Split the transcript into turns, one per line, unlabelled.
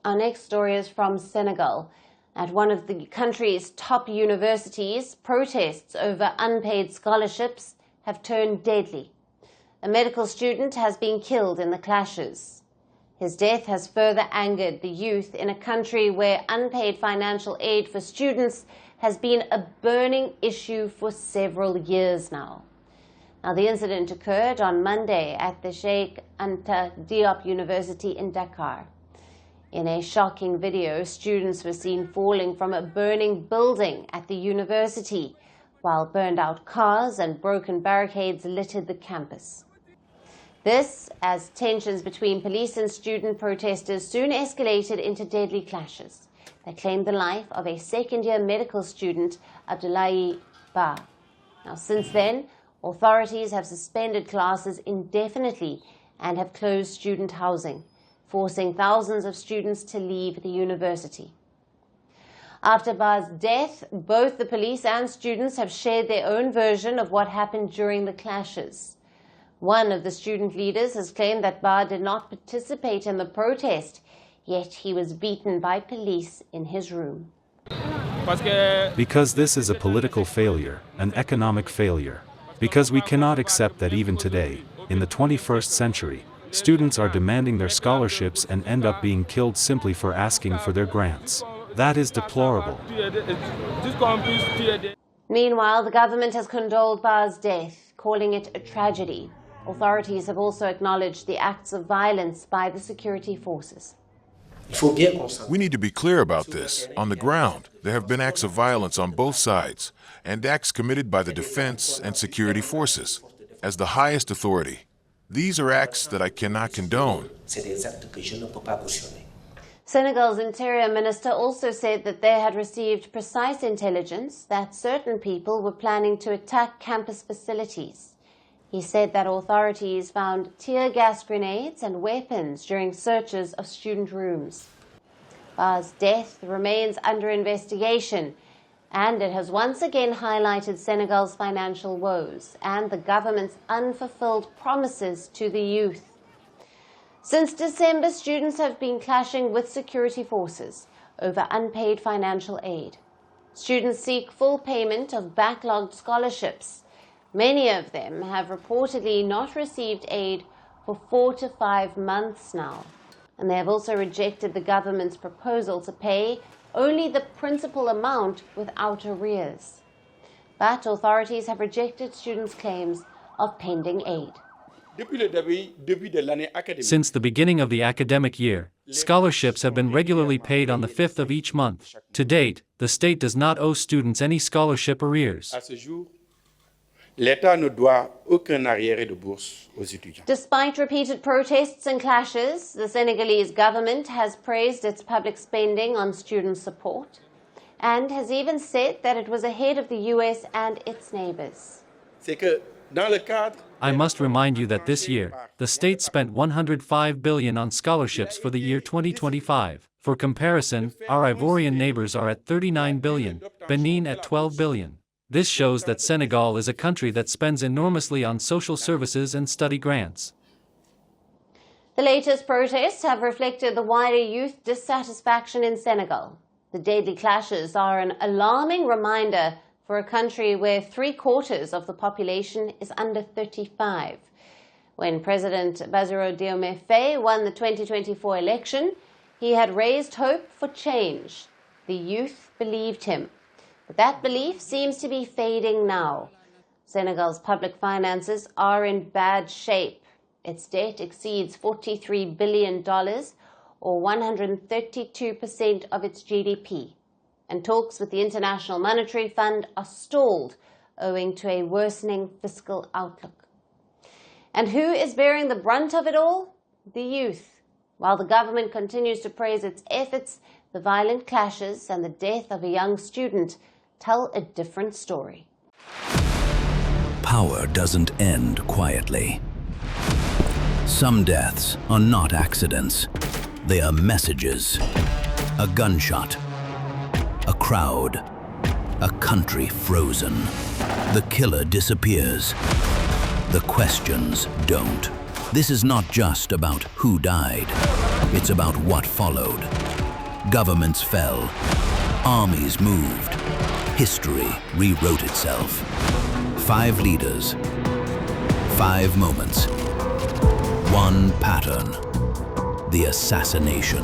Our next story is from Senegal. At one of the country's top universities, protests over unpaid scholarships have turned deadly. A medical student has been killed in the clashes. His death has further angered the youth in a country where unpaid financial aid for students has been a burning issue for several years now. Now, the incident occurred on Monday at the Cheikh Anta Diop University in Dakar. In a shocking video, students were seen falling from a burning building at the university, while burned-out cars and broken barricades littered the campus. This, as tensions between police and student protesters soon escalated into deadly clashes that claimed the life of a second-year medical student, Abdoulaye. Now, since then, authorities have suspended classes indefinitely and have closed student housing, forcing thousands of students to leave the university. After Ba's death, both the police and students have shared their own version of what happened during the clashes. One of the student leaders has claimed that Ba did not participate in the protest, yet he was beaten by police in his room.
Because this is a political failure, an economic failure. Because we cannot accept that even today, in the 21st century, students are demanding their scholarships and end up being killed simply for asking for their grants. That is deplorable.
Meanwhile, the government has condoled Ba's death, calling it a tragedy. Authorities have also acknowledged the acts of violence by the security forces.
We need to be clear about this. On the ground, there have been acts of violence on both sides, and acts committed by the defense and security forces. As the highest authority, these are acts that I cannot condone.
Senegal's Interior Minister also said that they had received precise intelligence that certain people were planning to attack campus facilities. He said that authorities found tear gas grenades and weapons during searches of student rooms. Ba's death remains under investigation, and it has once again highlighted Senegal's financial woes and the government's unfulfilled promises to the youth. Since December, students have been clashing with security forces over unpaid financial aid. Students seek full payment of backlogged scholarships. Many of them have reportedly not received aid for 4 to 5 months now. And they have also rejected the government's proposal to pay only the principal amount without arrears. But authorities have rejected students' claims of pending aid.
Since the beginning of the academic year, scholarships have been regularly paid on the 5th of each month. To date, the state does not owe students any scholarship arrears.
L'État ne doit aucun arriéré de bourse aux étudiants.
Despite repeated protests and clashes, the Senegalese government has praised its public spending on student support and has even said that it was ahead of the US and its neighbors.
I must remind you that this year, the state spent 105 billion on scholarships for the year 2025. For comparison, our Ivorian neighbors are at 39 billion, Benin at 12 billion. This shows that Senegal is a country that spends enormously on social services and study grants.
The latest protests have reflected the wider youth dissatisfaction in Senegal. The deadly clashes are an alarming reminder for a country where 3/4 of the population is under 35. When President Bassirou Diomaye Faye won the 2024 election, he had raised hope for change. The youth believed him. But that belief seems to be fading now. Senegal's public finances are in bad shape. Its debt exceeds $43 billion, or 132% of its GDP. And talks with the International Monetary Fund are stalled, owing to a worsening fiscal outlook. And who is bearing the brunt of it all? The youth. While the government continues to praise its efforts, the violent clashes and the death of a young student tell a different story.
Power doesn't end quietly. Some deaths are not accidents. They are messages. A gunshot. A crowd. A country frozen. The killer disappears. The questions don't. This is not just about who died. It's about what followed. Governments fell. Armies moved. History rewrote itself. 5 leaders. 5 moments. One pattern. The assassination.